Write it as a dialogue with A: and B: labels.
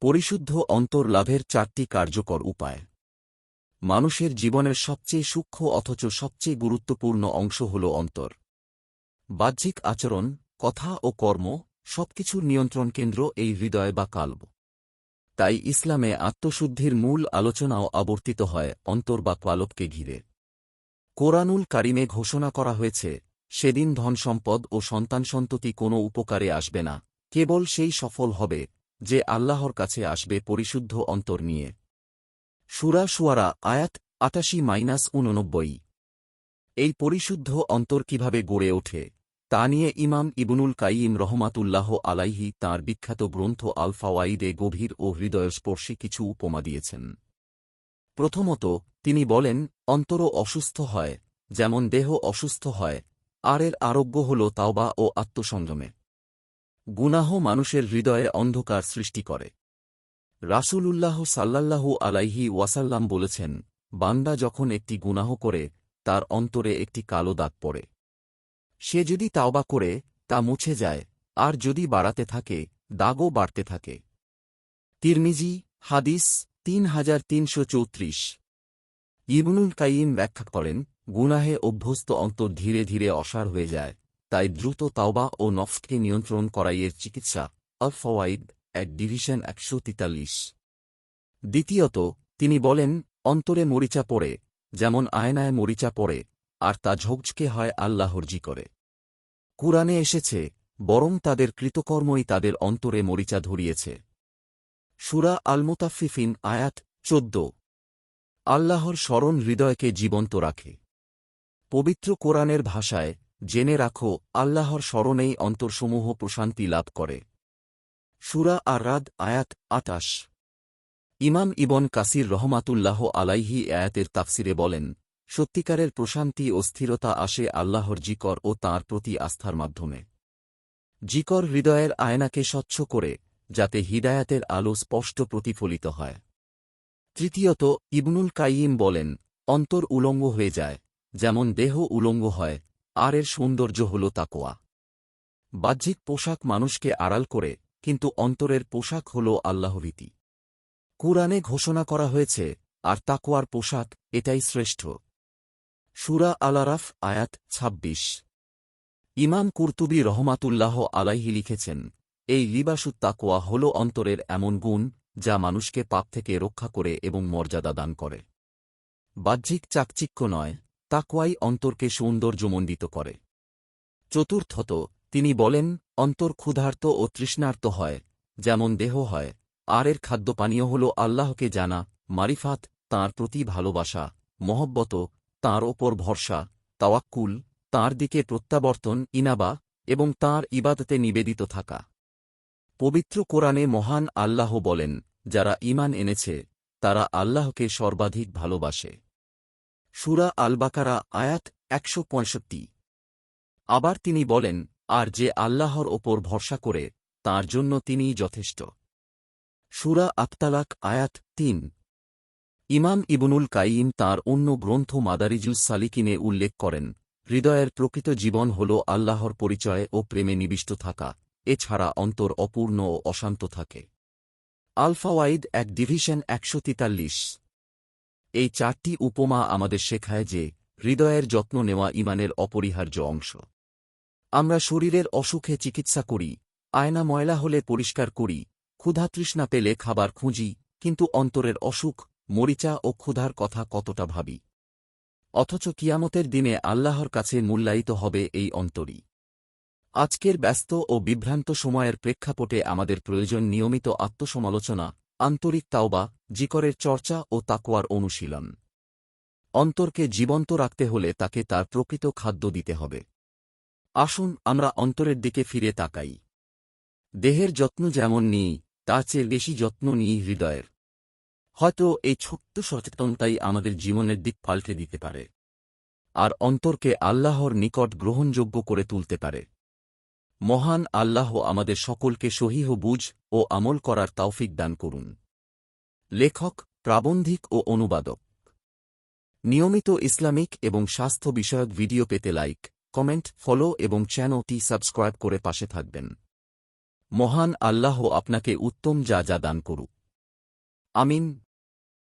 A: পরিশুদ্ধ অন্তর লাভের 4টি কার্যকর উপায়। মানুষের জীবনের সবচেয়ে সূক্ষ্ম অথচ সবচেয়ে গুরুত্বপূর্ণ অংশ হল অন্তর। বাহ্যিক আচরণ, কথা ও কর্ম সবকিছুর নিয়ন্ত্রণ কেন্দ্র এই হৃদয় বা কাল্ব। তাই ইসলামে আত্মশুদ্ধির মূল আলোচনাও আবর্তিত হয় অন্তর বা কালবকে ঘিরে। কোরআনুল কারিমে ঘোষণা করা হয়েছে, সেদিন ধনসম্পদ ও সন্তানসন্ততি কোনো উপকারে আসবে না, কেবল সেই সফল হবে যে আল্লাহর কাছে আসবে পরিশুদ্ধ অন্তর নিয়ে। সূরা শুআরা আয়াত ৮৮-৮৯। এই পরিশুদ্ধ অন্তর কিভাবে গড়ে ওঠে তা নিয়ে ইমাম ইবনুল কাইয়িম রহমাতুল্লাহ আলাইহি তাঁর বিখ্যাত গ্রন্থ আল ফাওয়াইদে গভীর ও হৃদয়স্পর্শী কিছু উপমা দিয়েছেন। প্রথমত তিনি বলেন, অন্তরও অসুস্থ হয়, যেমন দেহ অসুস্থ হয়, আর এর আরোগ্য হল তাওবা ও আত্মসংযমে। গুনাহ মানুষের হৃদয়ে অন্ধকার সৃষ্টি করে। রাসূলুল্লাহ সাল্লাল্লাহু আলাইহি ওয়াসাল্লাম বলেছেন, বান্দা যখন একটি গুনাহ করে তার অন্তরে একটি কালো দাগ পড়ে। সে যদি তাওবা করে তা মুছে যায়, আর যদি বাড়াতে থাকে দাগও বাড়তে থাকে। তিরমিজি হাদিস ৩৩৩৪। ইবনুল কাইয়িম ব্যাখ্যা করেন, গুনাহে অভ্যস্ত অন্তর ধীরে ধীরে অসার হয়ে যায়, তাই দ্রুত তাওবা ও নফসকে নিয়ন্ত্রণ করাই এর চিকিৎসা। আল ফাওয়াইদ ডিভিশন ১৪৩। দ্বিতীয়ত তিনি বলেন, অন্তরে মরিচা পড়ে, যেমন আয়নায় মরিচা পড়ে, আর তা ঝকঝকে হয় আল্লাহর জিকরে। কুরআনে এসেছে, বরং তাদের কৃতকর্মই তাদের অন্তরে মরিচা ধরিয়েছে। সূরা আল মুতাফফিফিন আয়াত ১৪। আল্লাহর স্মরণ হৃদয়কে জীবন্ত রাখে। পবিত্র কোরআনের ভাষায়, জেনে রাখো আল্লাহর স্মরণেই অন্তরসমূহ প্রশান্তি লাভ করে। সূরা আর-রাদ আয়াত ২৮। ইমাম ইবন কাসির রহমাতুল্লাহ আলাইহি আয়াতের তাফসিরে বলেন, সত্যিকারের প্রশান্তি ও স্থিরতা আসে আল্লাহর জিকর ও তাঁর প্রতি আস্থার মাধ্যমে। জিকর হৃদয়ের আয়নাকে স্বচ্ছ করে, যাতে হিদায়াতের আলো স্পষ্ট প্রতিফলিত হয়। তৃতীয়ত ইবনুল কাইয়িম বলেন, অন্তর উলঙ্গ হয়ে যায়, যেমন দেহ উলঙ্গ হয়, আর এর সৌন্দর্য হল তাকওয়া। বাহ্যিক পোশাক মানুষকে আড়াল করে, কিন্তু অন্তরের পোশাক হল আল্লাহভীতি। কুরআনে ঘোষণা করা হয়েছে, আর তাকওয়ার পোশাক এটাই শ্রেষ্ঠ। সূরা আল-আরাফ আয়াত ২৬। ইমাম কুরতুবী রহমাতুল্লাহ আলাইহি লিখেছেন, এই লিবাসুত তাকওয়া হল অন্তরের এমন গুণ যা মানুষকে পাপ থেকে রক্ষা করে এবং মর্যাদা দান করে। বাহ্যিক চাকচিক্য নয়, তাকওয়াই অন্তরকে সৌন্দর্যমণ্ডিত করে। চতুর্থত তিনি বলেন, অন্তর ক্ষুধার্ত ও তৃষ্ণার্ত হয়, যেমন দেহ হয়, আর এর খাদ্যপানীয় হল আল্লাহকে জানা, মারিফাত, তাঁর প্রতি ভালোবাসা, মহব্বত, তাঁর ওপর ভরসা, তাওয়াক্কুল, তাঁর দিকে প্রত্যাবর্তন, ইনাবা, এবং তাঁর ইবাদতে নিবেদিত থাকা। পবিত্র কোরআনে মহান আল্লাহ বলেন, যারা ঈমান এনেছে তারা আল্লাহকে সর্বাধিক ভালোবাসে। সূরা আল-বাকারা আয়াত ১৬৫। আবার তিনি বলেন, আর যে আল্লাহর ওপর ভরসা করে তাঁর জন্য তিনিই যথেষ্ট। সূরা আত-তালাক আয়াত ৩। ইমাম ইবনুল কাইয়িম তাঁর অন্য গ্রন্থ মাদারিজুস সালিকিনে উল্লেখ করেন, হৃদয়ের প্রকৃত জীবন হল আল্লাহর পরিচয় ও প্রেমে নিবিষ্ট থাকা, এছাড়া অন্তর অপূর্ণ ও অশান্ত থাকে। আল ফাওয়াইদ ডিভিশন ১৪৩। এই ৪টি উপমা আমাদের শেখায় যে, হৃদয়ের যত্ন নেওয়া ঈমানের অপরিহার্য অংশ। আমরা শরীরের অসুখে চিকিৎসা করি, আয়না ময়লা হলে পরিষ্কার করি, ক্ষুধাতৃষ্ণা পেলে খাবার খুঁজি, কিন্তু অন্তরের অসুখ, মরিচা ও ক্ষুধার কথা কতটা ভাবি? অথচ কিয়ামতের দিনে আল্লাহর কাছে মূল্যায়িত হবে এই অন্তরই। আজকের ব্যস্ত ও বিভ্রান্ত সময়ের প্রেক্ষাপটে আমাদের প্রয়োজন নিয়মিত আত্মসমালোচনা, আন্তরিক তাওবা, জিকরের চর্চা ও তাকওয়ার অনুশীলন। অন্তরকে জীবন্ত রাখতে হলে তাকে তার প্রকৃত খাদ্য দিতে হবে। আসুন আমরা অন্তরের দিকে ফিরে তাকাই। দেহের যত্ন যেমন নিই, তার চেয়ে বেশি যত্ন নিই হৃদয়ের। হয়তো এই ছোট্ট সচেতনতাই আমাদের জীবনের দিক পাল্টে দিতে পারে, আর অন্তরকে আল্লাহর নিকট গ্রহণযোগ্য করে তুলতে পারে। মহান আল্লাহ আমাদের সকলকে সহিহ বুঝ ও আমল করার তৌফিক দান করুন। লেখক, প্রাবন্ধিক ও অনুবাদক। নিয়মিত ইসলামিক এবং স্বাস্থ্য বিষয়ক ভিডিও পেতে লাইক, কমেন্ট, ফলো এবং চ্যানেলটি সাবস্ক্রাইব করে পাশে থাকবেন। মহান আল্লাহ আপনাকে উত্তম যা যা দান করুক। আমিন।